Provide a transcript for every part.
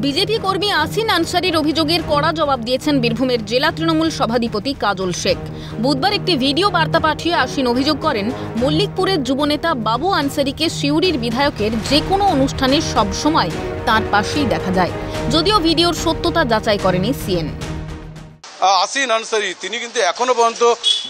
BJP কর্মী আসিন আনসারির অভিযোগের কড়া জবাব দিয়েছেন বীরভূমের জেলা তৃণমূল সভাধিপতি কাজল শেখ। বুধবার একটি ভিডিও বার্তা পাঠিয়ে আসিন অভিযোগ করেন, মল্লিকপুরের যুবনেতা বাবু আনসারিকে সিউড়ির বিধায়কের যে কোনো অনুষ্ঠানে সবসময় তাঁর পাশেই দেখা যায়। যদিও ভিডিওর সত্যতা যাচাই করেনি সিএন। আসিন আনসারি তিনি কিন্তু এখনো পর্যন্ত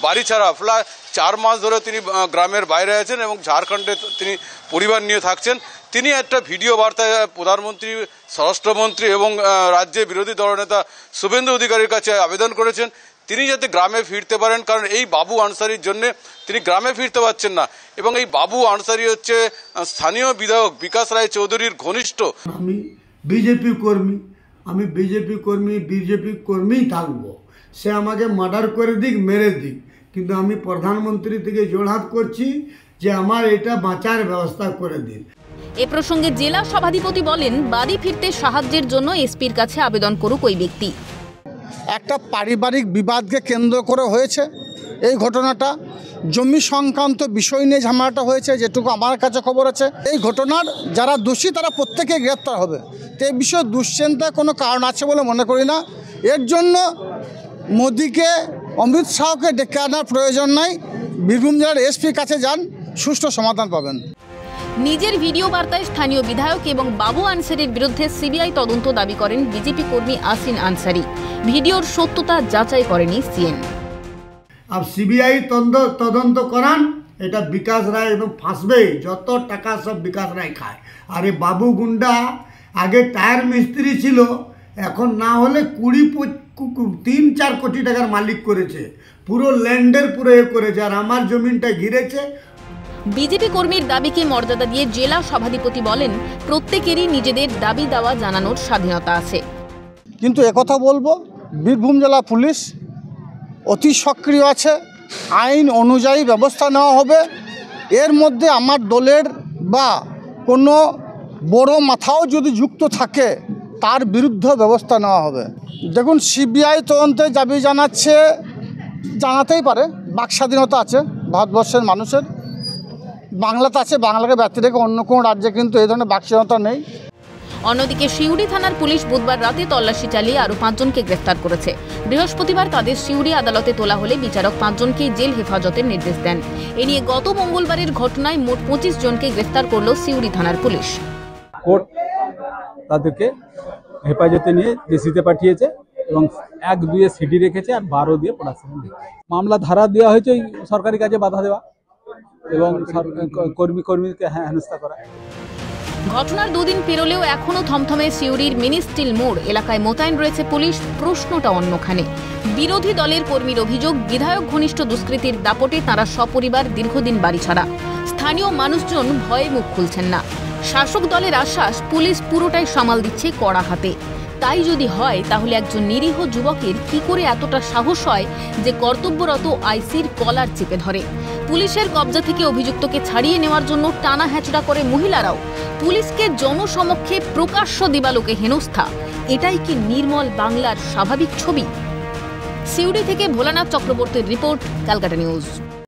বাড়ি ছাড়া প্রায় 4 মাস ধরে তিনি গ্রামের বাইরে আছেন এবং ঝাড়খণ্ডে তিনি পরিবার নিয়ে থাকছেন। তিনি একটা ভিডিও বার্তায় প্রধানমন্ত্রী, স্বরাষ্ট্রমন্ত্রী এবং রাজ্যের বিরোধী দলনেতা শুভেন্দু অধিকারীর কাছে আবেদন করেছেন তিনি যাতে গ্রামে ফিরতে পারেন, কারণ এই বাবু আনসারির জন্য তিনি গ্রামে ফিরতে পারছেন না। এবং এই বাবু আনসারি হচ্ছে স্থানীয় বিধায়ক বিকাশ রায় চৌধুরীর ঘনিষ্ঠ। আমি বিজেপি কর্মী থাকবো। সে আমাকে মার্ডার করে দিক, মেরে দিক, কিন্তু আমি প্রধানমন্ত্রী থেকে জোড়হাত করছি যে আমার এটা বাঁচার ব্যবস্থা করে দিন। এ প্রসঙ্গে জেলা সভাধিপতি বলেন, বাড়ি ফিরতে সাহায্যের জন্য এসপির কাছে আবেদন করুক ওই ব্যক্তি। একটা পারিবারিক বিবাদকে কেন্দ্র করে হয়েছে এই ঘটনাটা। জমি সংক্রান্ত বিষয় নিয়ে ঝামেলাটা হয়েছে, যেটুকু আমার কাছে খবর আছে। এই ঘটনার যারা দোষী তারা প্রত্যেকে গ্রেপ্তার হবে। তো এই বিষয়ে দুশ্চিন্তার কোনো কারণ আছে বলে মনে করি না। এর জন্য মোদিকে, অমিত শাহকে ডেকে আনার প্রয়োজন নাই। বীরভূম জেলার এসপির কাছে যান, সুষ্ঠু সমাধান পাবেন। নিজের ভিডিও বার্তায় স্থানীয় বিধায়ক এবং বাবু আনসারির বিরুদ্ধে সিবিআই তদন্ত দাবি করেন বিজেপি কর্মী আসিন আনসারি। ভিডিওর সত্যতা যাচাই করেনি সিএন। আর সিবিআই তদন্ত করান, এটা বিকাশ রায় একদম ফাঁসবে। যত টাকা সব বিকাশ রায় খায়। আর এই বাবু গুন্ডা আগে টায়ার মিস্ত্রি ছিল, এখন না হলে 3-4 কোটি টাকার মালিক করেছে। পুরো ল্যান্ডের পুরো করেছে, আর আমার জমিনটা ঘিরেছে। বিজেপি কর্মীর দাবিকে মর্যাদা দিয়ে জেলা সভাধিপতি বলেন, প্রত্যেকেরই নিজেদের দাবি দাওয়া জানানোর স্বাধীনতা আছে। কিন্তু একথা বলবো, বীরভূম জেলা পুলিশ অতি সক্রিয় আছে। আইন অনুযায়ী ব্যবস্থা নেওয়া হবে। এর মধ্যে আমার দলের বা কোনো বড় মাথাও যদি যুক্ত থাকে তার বিরুদ্ধে ব্যবস্থা নেওয়া হবে। দেখুন, সিবিআই তদন্তে দাবি জানাতেই পারে, বাক স্বাধীনতা আছে ভারতবর্ষের মানুষের। বাংলাতে আছে, বাংলাকে ব্যক্তি রেখে অন্য কোনো রাজ্যে কিন্তু এই ধরনের বাক স্বাধীনতা নেই। অন্যদিকে সিউড়ি থানার পুলিশ বুধবার রাতে তল্লাশি চালিয়ে আরও 5 জনকে গ্রেফতার করেছে। বৃহস্পতিবার তাদের সিউড়ি আদালতে তোলা হলে বিচারক 5 জনকেই জেল হেফাজতের নির্দেশ দেন। এ নিয়ে গত মঙ্গলবারের ঘটনায় মোট 25 জনকে গ্রেফতার করল সিউড়ি থানার পুলিশ। কোর্ট তাদেরকে হেফাজতে নিয়ে ডিসিতে পাঠিয়েছে এবং 1-2 সিডি রেখেছে আর 12 দিয়ে প্রোডাকশন রেখেছে। মামলা ধারা দেওয়া হয়েছে সরকারি কাজে বাধা দেওয়া এবং কর্মীকে হেনস্থা করা। ঘটনার 2 দিন পেরোলেও এখনও থমথমে সিউড়ির মিনি স্টিল মোড় এলাকায় মোতায়েন রয়েছে পুলিশ। প্রশ্নটা অন্যখানে। বিরোধী দলের কর্মীর অভিযোগ, বিধায়ক ঘনিষ্ঠ দুষ্কৃতীর দাপটে তারা সপরিবার দীর্ঘদিন বাড়ি ছাড়া। স্থানীয় মানুষজন ভয়ে মুখ খুলছেন না। শাসক দলের আশ্বাস, পুলিশ পুরোটাই সামাল দিচ্ছে কড়া হাতে। তাই যদি হয়, তাহলে একজন নিরীহ যুবকের কি করে এতটা সাহস হয় যে কর্তব্যরত আইসির কলার চেপে ধরে? পুলিশের কবজা থেকে অভিযুক্তকে ছাড়িয়ে নেওয়ার জন্য টানা হ্যাচড়া করে মহিলারাও। পুলিশকে জনসমক্ষে প্রকাশ্য দিবালোকে হেনস্থা, এটাই কি নির্মল বাংলার স্বাভাবিক ছবি? সিউড়ি থেকে ভোলানাথ চক্রবর্তীর রিপোর্ট, ক্যালকাটা নিউজ।